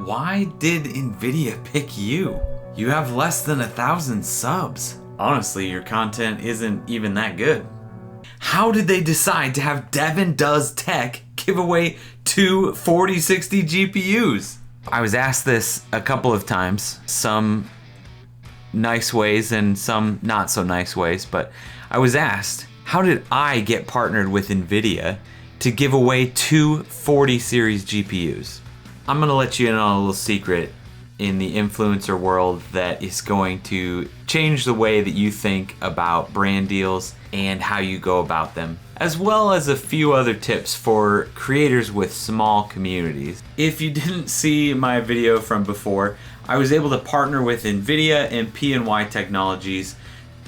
Why did Nvidia pick you? You have less than 1,000 subs. Honestly, your content isn't even that good. How did they decide to have Devin Does Tech give away two 4060 GPUs? I was asked this a couple of times, some nice ways and some not so nice ways, but I was asked, how did I get partnered with Nvidia to give away two 40 series GPUs? I'm gonna let you in on a little secret in the influencer world that is going to change the way that you think about brand deals and how you go about them, as well as a few other tips for creators with small communities. If you didn't see my video from before, I was able to partner with Nvidia and PNY Technologies.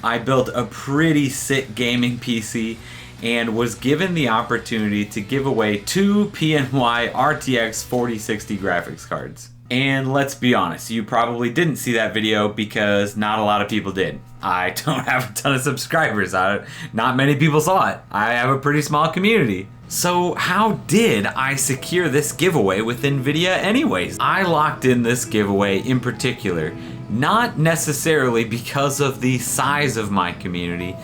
I built a pretty sick gaming PC and was given the opportunity to give away two PNY RTX 4060 graphics cards. And let's be honest, you probably didn't see that video because not a lot of people did. I don't have a ton of subscribers. Not many people saw it. I have a pretty small community. So how did I secure this giveaway with Nvidia anyways? I locked in this giveaway in particular, not necessarily because of the size of my community,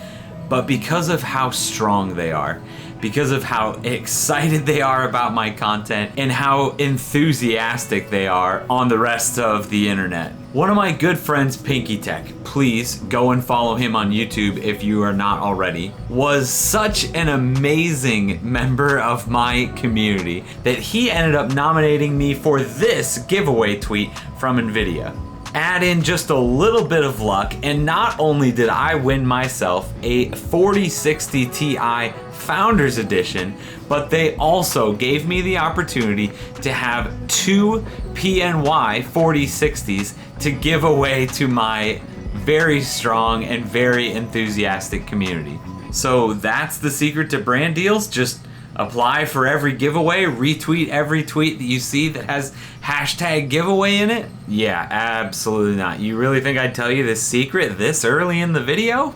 but because of how strong they are, because of how excited they are about my content and how enthusiastic they are on the rest of the internet. One of my good friends, Pinky Tech, please go and follow him on YouTube if you are not already, was such an amazing member of my community that he ended up nominating me for this giveaway tweet from Nvidia. Add in just a little bit of luck, and not only did I win myself a 4060 Ti Founders Edition, but they also gave me the opportunity to have two PNY 4060s to give away to my very strong and very enthusiastic community. So that's the secret to brand deals. Just apply for every giveaway, retweet every tweet that you see that has hashtag giveaway in it? Yeah, absolutely not. You really think I'd tell you this secret this early in the video?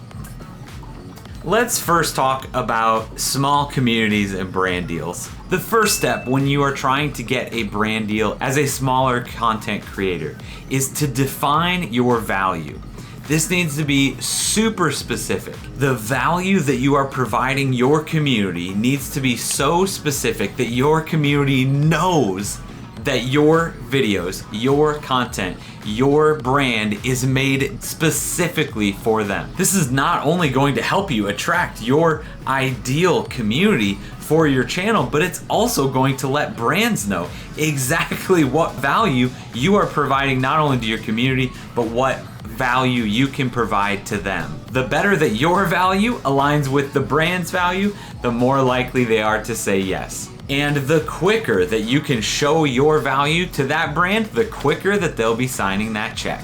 Let's first talk about small communities and brand deals. The first step when you are trying to get a brand deal as a smaller content creator is to define your value. This needs to be super specific. The value that you are providing your community needs to be so specific that your community knows that your videos, your content, your brand is made specifically for them. This is not only going to help you attract your ideal community for your channel, but it's also going to let brands know exactly what value you are providing not only to your community, but what value you can provide to them. The better that your value aligns with the brand's value, the more likely they are to say yes. And the quicker that you can show your value to that brand, the quicker that they'll be signing that check.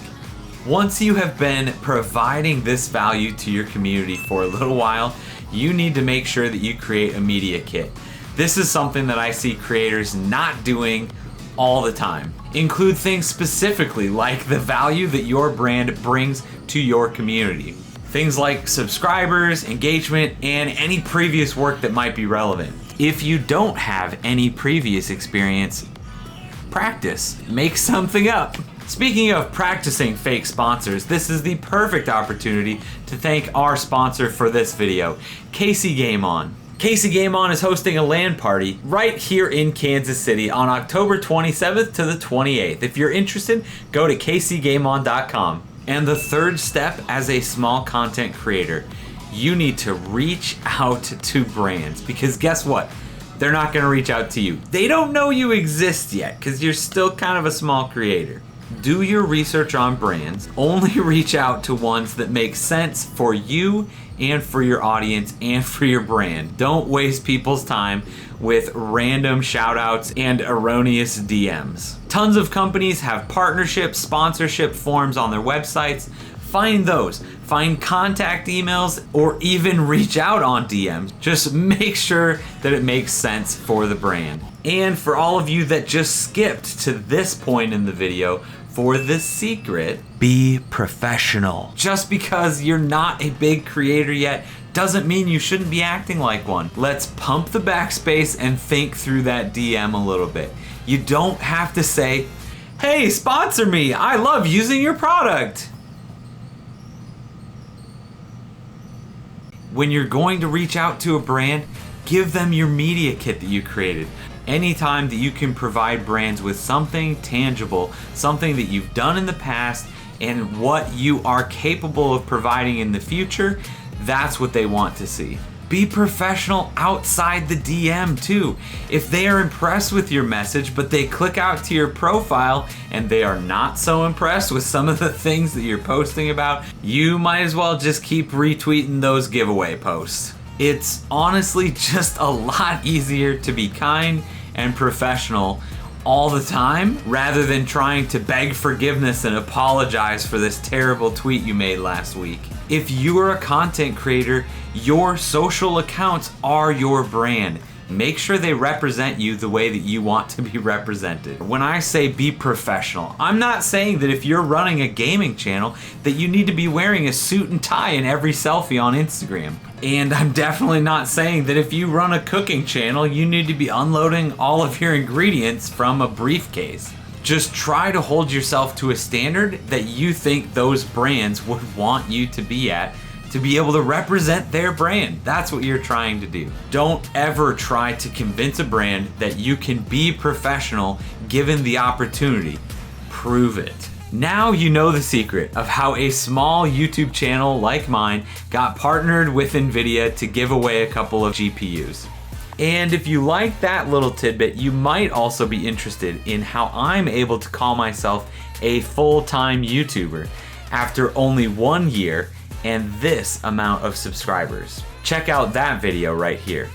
Once you have been providing this value to your community for a little while, you need to make sure that you create a media kit. This is something that I see creators not doing all the time. Include things specifically like the value that your brand brings to your community. Things like subscribers, engagement, and any previous work that might be relevant. If you don't have any previous experience, practice. Make something up. Speaking of practicing fake sponsors, this is the perfect opportunity to thank our sponsor for this video, Casey Game On. Casey Game On is hosting a LAN party right here in Kansas City on October 27th to the 28th. If you're interested, go to CaseyGameOn.com. And the third step as a small content creator, you need to reach out to brands, because guess what? They're not going to reach out to you. They don't know you exist yet because you're still kind of a small creator. Do your research on brands. Only reach out to ones that make sense for you and for your audience and for your brand. Don't waste people's time with random shout outs and erroneous DMs. Tons of companies have partnership, sponsorship forms on their websites. Find those. Find contact emails or even reach out on DMs. Just make sure that it makes sense for the brand. And for all of you that just skipped to this point in the video, for the secret, be professional. Just because you're not a big creator yet doesn't mean you shouldn't be acting like one. Let's pump the backspace and think through that DM a little bit. You don't have to say, Hey, sponsor me! I love using your product! When you're going to reach out to a brand, give them your media kit that you created. Anytime that you can provide brands with something tangible, something that you've done in the past, and what you are capable of providing in the future, that's what they want to see. Be professional outside the DM too. If they are impressed with your message, but they click out to your profile and they are not so impressed with some of the things that you're posting about, you might as well just keep retweeting those giveaway posts. It's honestly just a lot easier to be kind and professional all the time rather than trying to beg forgiveness and apologize for this terrible tweet you made last week. If you are a content creator, your social accounts are your brand. Make sure they represent you the way that you want to be represented. When I say be professional, I'm not saying that if you're running a gaming channel that you need to be wearing a suit and tie in every selfie on Instagram. And I'm definitely not saying that if you run a cooking channel, you need to be unloading all of your ingredients from a briefcase. Just try to hold yourself to a standard that you think those brands would want you to be at to be able to represent their brand. That's what you're trying to do. Don't ever try to convince a brand that you can be professional given the opportunity. Prove it. Now you know the secret of how a small YouTube channel like mine got partnered with NVIDIA to give away a couple of GPUs. And if you like that little tidbit, you might also be interested in how I'm able to call myself a full-time YouTuber after only 1 year and this amount of subscribers. Check out that video right here.